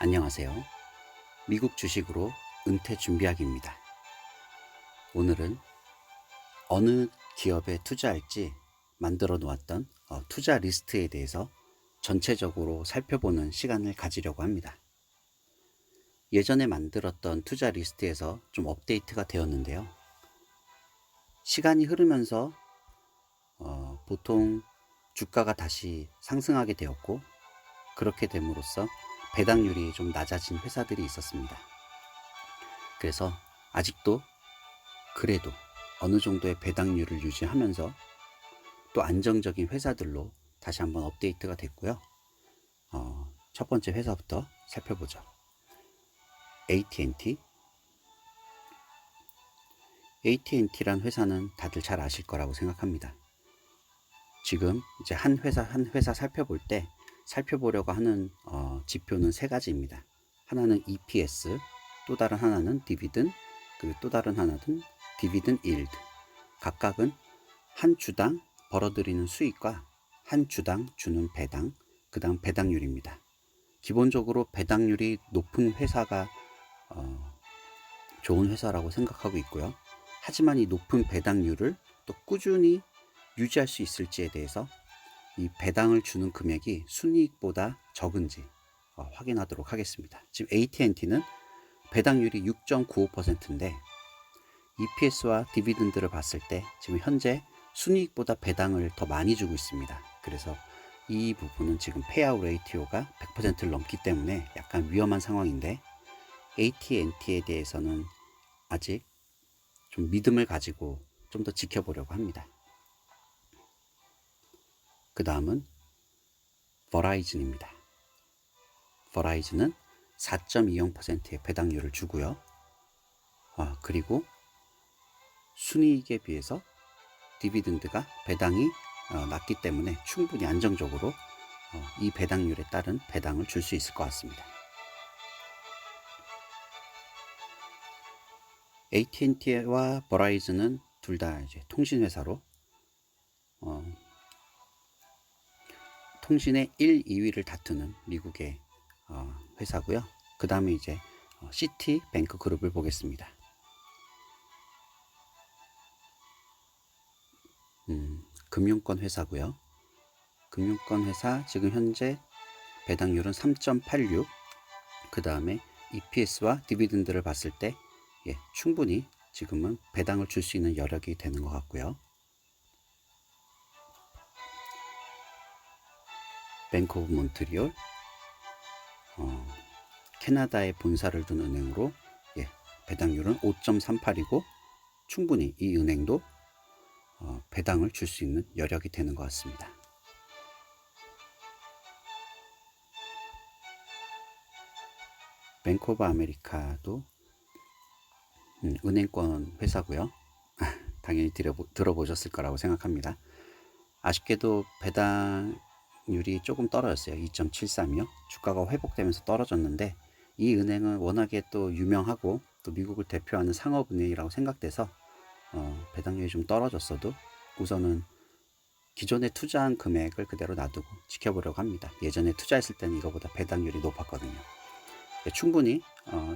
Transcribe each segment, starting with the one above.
안녕하세요. 미국 주식으로 은퇴 준비하기입니다. 오늘은 어느 기업에 투자할지 만들어 놓았던 투자 리스트에 대해서 전체적으로 살펴보는 시간을 가지려고 합니다. 예전에 만들었던 투자 리스트에서 좀 업데이트가 되었는데요. 시간이 흐르면서 보통 주가가 다시 상승하게 되었고, 그렇게 됨으로써 배당률이 좀 낮아진 회사들이 있었습니다. 그래서 아직도 그래도 어느 정도의 배당률을 유지하면서 또 안정적인 회사들로 다시 한번 업데이트가 됐고요. 첫 번째 회사부터 살펴보죠. AT&T. AT&T란 회사는 다들 잘 아실 거라고 생각합니다. 지금 이제 한 회사 살펴보려고 하는 지표는 세 가지입니다. 하나는 EPS, 또 다른 하나는 디비든, 그리고 또 다른 하나는 디비든 일드. 각각은 한 주당 벌어들이는 수익과 한 주당 주는 배당, 그 다음 배당률입니다. 기본적으로 배당률이 높은 회사가 좋은 회사라고 생각하고 있고요. 하지만 이 높은 배당률을 또 꾸준히 유지할 수 있을지에 대해서 이 배당을 주는 금액이 순이익보다 적은지 확인하도록 하겠습니다. 지금 AT&T는 배당률이 6.95%인데 EPS와 디비든드를 봤을 때 지금 현재 순이익보다 배당을 더 많이 주고 있습니다. 그래서 이 부분은 지금 페이아웃 레이티오가 100%를 넘기 때문에 약간 위험한 상황인데, AT&T에 대해서는 아직 좀 믿음을 가지고 좀 더 지켜보려고 합니다. 그 다음은 버라이즌입니다. 버라이즌은 4.20%의 배당률을 주고요. 그리고 순이익에 비해서 디비든드가 배당이 낮기 때문에 충분히 안정적으로 이 배당률에 따른 배당을 줄 수 있을 것 같습니다. AT&T와 버라이즌은 둘 다 이제 통신회사로 통신의 1, 2위를 다투는 미국의 회사고요. 그 다음에 이제 시티 뱅크 그룹을 보겠습니다. 금융권 회사고요. 금융권 회사 지금 현재 배당률은 3.86. 그 다음에 EPS와 디비든드를 봤을 때 충분히 지금은 배당을 줄 수 있는 여력이 되는 것 같고요. 뱅크 오브 몬트리올, 캐나다에 본사를 둔 은행으로 배당률은 5.38이고 충분히 이 은행도 배당을 줄 수 있는 여력이 되는 것 같습니다. 뱅크 오브 아메리카도 은행권 회사고요. 당연히 들어보셨을 거라고 생각합니다. 아쉽게도 배당률이 조금 떨어졌어요. 2.73이요. 주가가 회복되면서 떨어졌는데, 이 은행은 워낙에 또 유명하고 또 미국을 대표하는 상업은행이라고 생각돼서 배당률이 좀 떨어졌어도 우선은 기존에 투자한 금액을 그대로 놔두고 지켜보려고 합니다. 예전에 투자했을 때는 이거보다 배당률이 높았거든요. 충분히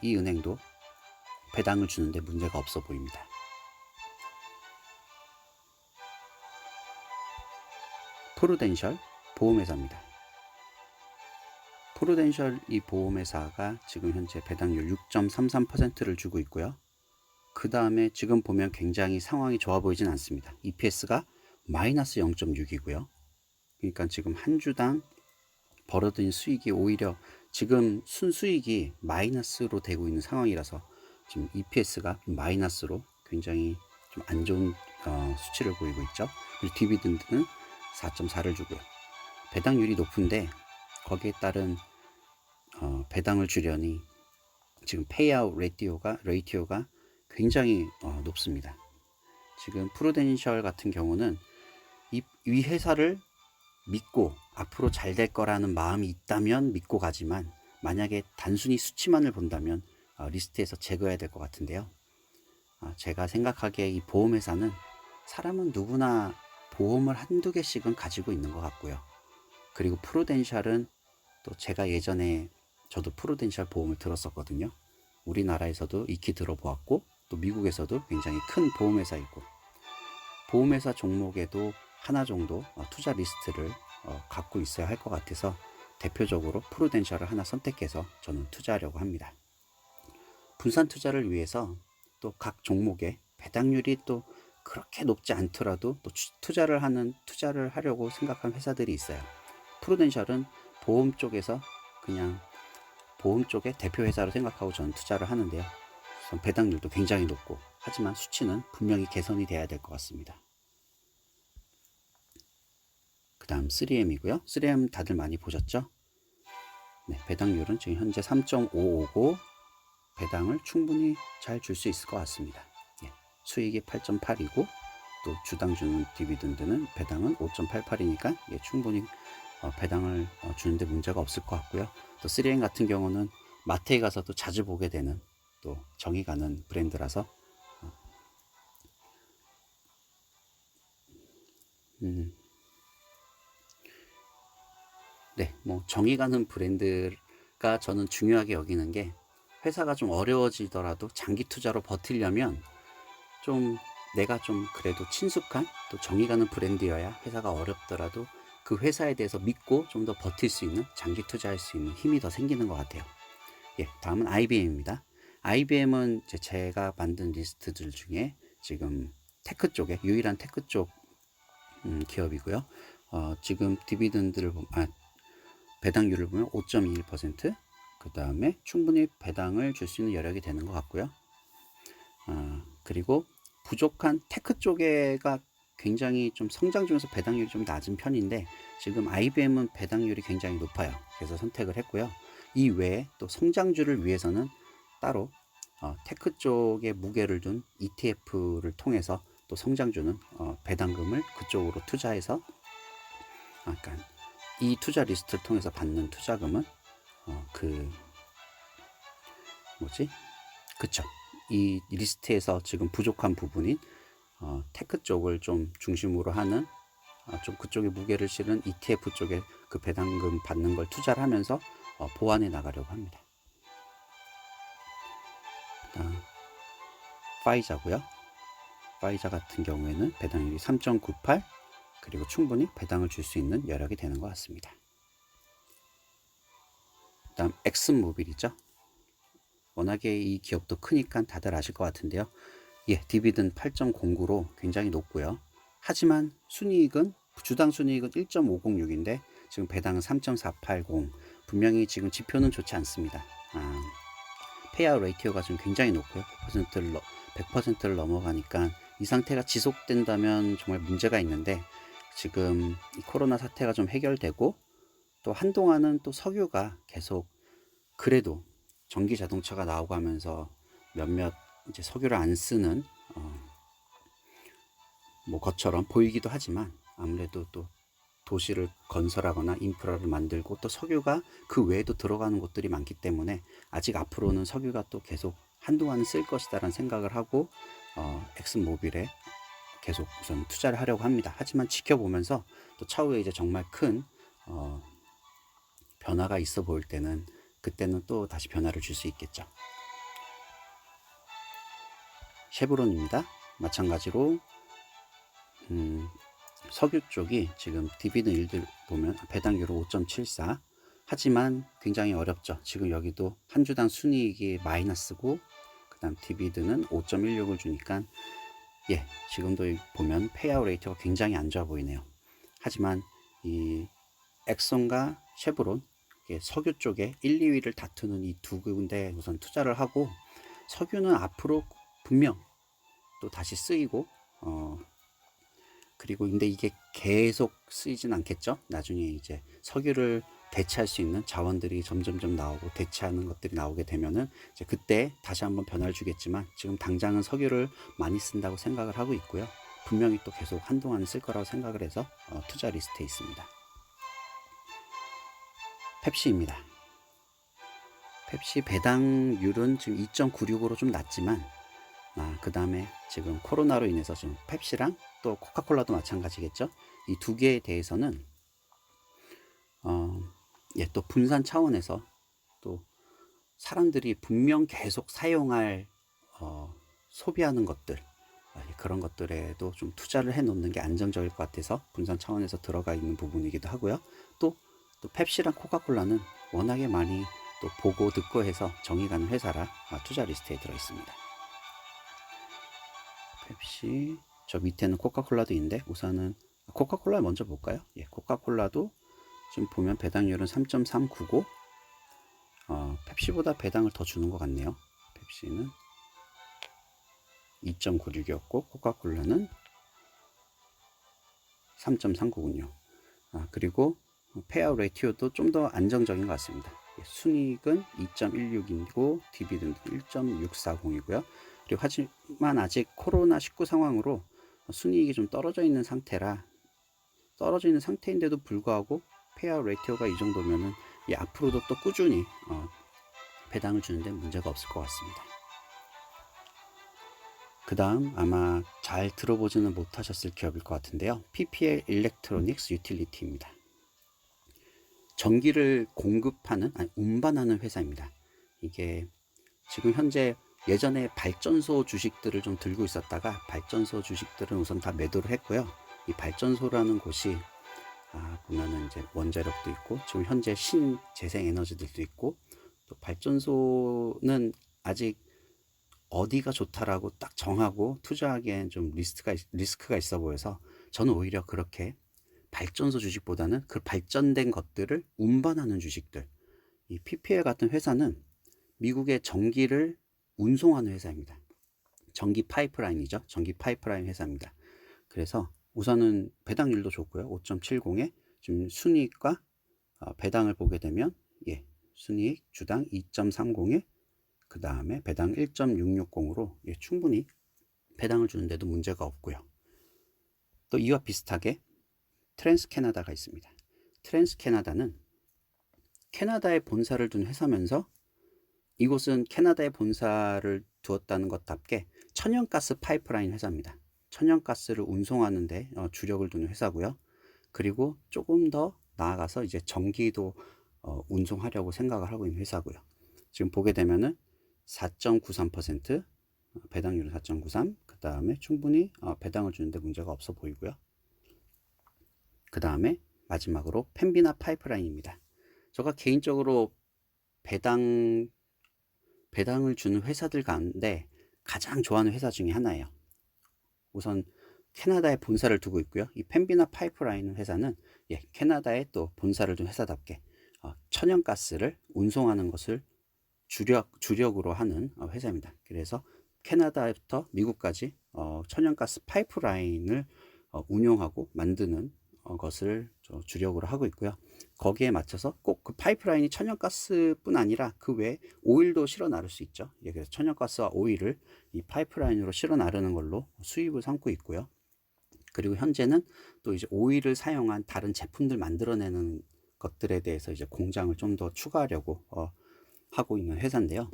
이 은행도 배당을 주는데 문제가 없어 보입니다. 프루덴셜 보험회사입니다. 프루덴셜 이 보험회사가 지금 현재 배당률 6.33%를 주고 있고요. 그 다음에 지금 보면 굉장히 상황이 좋아 보이진 않습니다. EPS가 마이너스 0.6이고요. 그러니까 지금 한 주당 벌어들인 수익이 오히려 지금 순수익이 마이너스로 되고 있는 상황이라서 지금 EPS가 마이너스로 굉장히 좀 안 좋은 수치를 보이고 있죠. 그리고 디비든드는 4.4를 주고요. 배당률이 높은데 거기에 따른 배당을 주려니 지금 페이아웃 레이티오가 굉장히 높습니다. 지금 프루덴셜 같은 경우는 이 회사를 믿고 앞으로 잘 될 거라는 마음이 있다면 믿고 가지만, 만약에 단순히 수치만을 본다면 리스트에서 제거해야 될 것 같은데요. 제가 생각하기에 이 보험회사는 사람은 누구나 보험을 한두 개씩은 가지고 있는 것 같고요. 그리고 프루덴셜은 또 제가 예전에 저도 프루덴셜 보험을 들었었거든요. 우리나라에서도 익히 들어보았고 또 미국에서도 굉장히 큰 보험회사이고, 보험회사 종목에도 하나 정도 투자 리스트를 갖고 있어야 할 것 같아서 대표적으로 프루덴셜을 하나 선택해서 저는 투자하려고 합니다. 분산 투자를 위해서 또 각 종목의 배당률이 또 그렇게 높지 않더라도 또 투자를 하려고 생각한 회사들이 있어요. 프루덴셜은 보험 쪽에서 그냥 보험 쪽의 대표 회사로 생각하고 저는 투자를 하는데요. 우선 배당률도 굉장히 높고, 하지만 수치는 분명히 개선이 돼야 될 것 같습니다. 그 다음 3M이고요. 3M 다들 많이 보셨죠? 네, 배당률은 지금 현재 3.5오고 배당을 충분히 잘 줄 수 있을 것 같습니다. 예, 수익이 8.8이고 또 주당 주는 디비던드는 배당은 5.88이니까 예, 충분히 배당을 주는데 문제가 없을 것 같고요. 또 3M 같은 경우는 마트에 가서도 자주 보게 되는 또 정이 가는 브랜드라서 네, 뭐 정이 가는 브랜드가 저는 중요하게 여기는 게, 회사가 좀 어려워지더라도 장기 투자로 버티려면 좀 내가 좀 그래도 친숙한 또 정이 가는 브랜드여야 회사가 어렵더라도 그 회사에 대해서 믿고 좀 더 버틸 수 있는, 장기 투자할 수 있는 힘이 더 생기는 것 같아요. 예, 다음은 IBM입니다. IBM은 제가 만든 리스트들 중에 지금 테크 쪽에 유일한 테크 쪽 기업이고요. 지금 디비던드를 배당률을 보면 5.21%, 그 다음에 충분히 배당을 줄 수 있는 여력이 되는 것 같고요. 그리고 부족한 테크 쪽에가 굉장히 좀 성장 중에서 배당률이 좀 낮은 편인데, 지금 IBM은 배당률이 굉장히 높아요. 그래서 선택을 했고요. 이 외에 또 성장주를 위해서는 따로 테크 쪽에 무게를 둔 ETF를 통해서 또 성장주는 배당금을 그쪽으로 투자해서, 그러니까 이 투자 리스트를 통해서 받는 투자금은 그쵸, 이 리스트에서 지금 부족한 부분인 테크 쪽을 좀 중심으로 하는 좀 그쪽에 무게를 실은 ETF 쪽에 그 배당금 받는 걸 투자를 하면서 보완해 나가려고 합니다. 파이자고요. 파이자 같은 경우에는 배당률이 3.98, 그리고 충분히 배당을 줄 수 있는 여력이 되는 것 같습니다. 다음 엑슨모빌이죠. 워낙에 이 기업도 크니까 다들 아실 것 같은데요. 예, 디비든 8.09로 굉장히 높고요. 하지만 순이익은, 주당 순이익은 1.506인데 지금 배당은 3.480. 분명히 지금 지표는 좋지 않습니다. 페이아웃 레이티오가 지금 굉장히 높고요. 100%를 넘어가니까 이 상태가 지속된다면 정말 문제가 있는데, 지금 이 코로나 사태가 좀 해결되고 또 한동안은 또 석유가 계속, 그래도 전기 자동차가 나오고 하면서 몇몇 이제 석유를 안 쓰는 뭐 것처럼 보이기도 하지만, 아무래도 또 도시를 건설하거나 인프라를 만들고 또 석유가 그 외에도 들어가는 곳들이 많기 때문에 아직 앞으로는 석유가 또 계속 한동안은 쓸 것이다라는 생각을 하고 엑슨모빌에 계속 우선 투자를 하려고 합니다. 하지만 지켜보면서 또 차후에 이제 정말 큰 변화가 있어 보일 때는, 그때는 또 다시 변화를 줄 수 있겠죠. 쉐브론입니다. 마찬가지로 석유 쪽이 지금 디비든 일들 보면 배당률은 5.74, 하지만 굉장히 어렵죠. 지금 여기도 한 주당 순이익이 마이너스고, 그 다음 디비든은 5.16을 주니까 예, 지금도 보면 페이아웃 레이트가 굉장히 안 좋아 보이네요. 하지만 이 엑손과 쉐브론, 석유 쪽에 1, 2위를 다투는 이 두 군데 우선 투자를 하고, 석유는 앞으로 분명 또 다시 쓰이고 그리고 근데 이게 계속 쓰이진 않겠죠. 나중에 이제 석유를 대체할 수 있는 자원들이 점점점 나오고 대체하는 것들이 나오게 되면은 이제 그때 다시 한번 변화를 주겠지만, 지금 당장은 석유를 많이 쓴다고 생각을 하고 있고요. 분명히 또 계속 한동안은 쓸 거라고 생각을 해서 투자 리스트에 있습니다. 펩시입니다. 펩시 배당률은 지금 2.96으로 좀 낮지만, 그 다음에 지금 코로나로 인해서 지금 펩시랑 또 코카콜라도 마찬가지겠죠. 이 두 개에 대해서는 또 분산 차원에서 또 사람들이 분명 계속 사용할 소비하는 것들, 그런 것들에도 좀 투자를 해 놓는 게 안정적일 것 같아서 분산 차원에서 들어가 있는 부분이기도 하고요. 또 펩시랑 코카콜라는 워낙에 많이 또 보고 듣고 해서 정이 가는 회사라 투자 리스트에 들어 있습니다. 펩시, 저 밑에는 코카콜라도 있는데 우선은 코카콜라 먼저 볼까요? 예, 코카콜라도 지금 보면 배당률은 3.399, 펩시보다 배당을 더 주는 것 같네요. 펩시는 2.96이었고 코카콜라는 3.39군요. 그리고 페이아웃 레이티오도 좀 더 안정적인 것 같습니다. 순이익은 2.16이고 디비던드 1.640이고요. 그리고 하지만 아직 코로나19 상황으로 순이익이 좀 떨어져 있는 상태인데도 불구하고 페이아웃 레이티오가 이 정도면은 앞으로도 또 꾸준히 배당을 주는데 문제가 없을 것 같습니다. 그 다음 아마 잘 들어보지는 못하셨을 기업일 것 같은데요. PPL 일렉트로닉스 유틸리티입니다. 전기를 공급하는, 운반하는 회사입니다. 이게 지금 현재 예전에 발전소 주식들을 좀 들고 있었다가 발전소 주식들은 우선 다 매도를 했고요. 이 발전소라는 곳이 보면은 이제 원자력도 있고 지금 현재 신재생 에너지들도 있고, 또 발전소는 아직 어디가 좋다라고 딱 정하고 투자하기엔 좀 리스크가 있어 보여서 저는 오히려 그렇게 발전소 주식보다는 그 발전된 것들을 운반하는 주식들, 이 PPL 같은 회사는 미국의 전기를 운송하는 회사입니다. 전기 파이프라인이죠. 전기 파이프라인 회사입니다. 그래서 우선은 배당률도 좋고요. 5.70에 지금 순이익과 배당을 보게 되면 순이익 주당 2.30에 그 다음에 배당 1.660으로 충분히 배당을 주는데도 문제가 없고요. 또 이와 비슷하게 트랜스캐나다가 있습니다. 트랜스캐나다는 캐나다에 본사를 둔 회사면서 이곳은 캐나다에 본사를 두었다는 것답게 천연가스 파이프라인 회사입니다. 천연가스를 운송하는 데 주력을 두는 회사고요. 그리고 조금 더 나아가서 이제 전기도 운송하려고 생각을 하고 있는 회사고요. 지금 보게 되면은 4.93%, 배당률은 4.93, 그 다음에 충분히 배당을 주는데 문제가 없어 보이고요. 그 다음에 마지막으로 펜비나 파이프라인입니다. 제가 개인적으로 배당을 주는 회사들 가운데 가장 좋아하는 회사 중에 하나예요. 우선 캐나다에 본사를 두고 있고요. 이 펜비나 파이프라인 회사는 캐나다에 또 본사를 둔 회사답게 천연가스를 운송하는 것을 주력으로 하는 회사입니다. 그래서 캐나다부터 미국까지 천연가스 파이프라인을 운용하고 만드는 것을 주력으로 하고 있고요. 거기에 맞춰서 꼭 그 파이프라인이 천연가스뿐 아니라 그 외에 오일도 실어 나를 수 있죠. 그래서 천연가스와 오일을 이 파이프라인으로 실어 나르는 걸로 수입을 삼고 있고요. 그리고 현재는 또 이제 오일을 사용한 다른 제품들 만들어내는 것들에 대해서 이제 공장을 좀 더 추가하려고 하고 있는 회사인데요.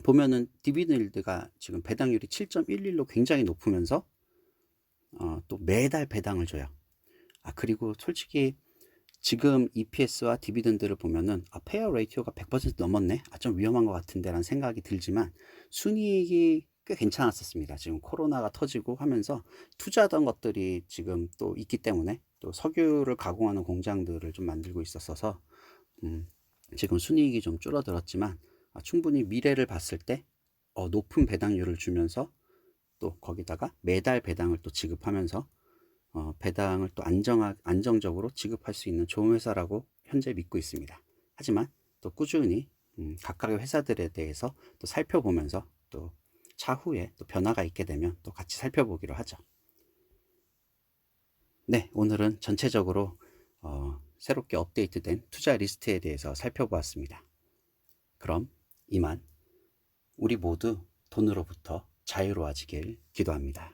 보면은 디비던드가 지금 배당률이 7.11로 굉장히 높으면서 또 매달 배당을 줘요. 그리고 솔직히 지금 EPS와 디비던드를 보면은 페이아웃 레이티오가 100% 넘었네. 좀 위험한 것 같은데 라는 생각이 들지만 순이익이 꽤 괜찮았었습니다. 지금 코로나가 터지고 하면서 투자하던 것들이 지금 또 있기 때문에, 또 석유를 가공하는 공장들을 좀 만들고 있었어서 지금 순이익이 좀 줄어들었지만 충분히 미래를 봤을 때 높은 배당률을 주면서 또 거기다가 매달 배당을 또 지급하면서 배당을 또 안정적으로 지급할 수 있는 좋은 회사라고 현재 믿고 있습니다. 하지만 또 꾸준히 각각의 회사들에 대해서 또 살펴보면서 또 차후에 또 변화가 있게 되면 또 같이 살펴보기로 하죠. 네, 오늘은 전체적으로 새롭게 업데이트된 투자 리스트에 대해서 살펴보았습니다. 그럼 이만 우리 모두 돈으로부터 자유로워지길 기도합니다.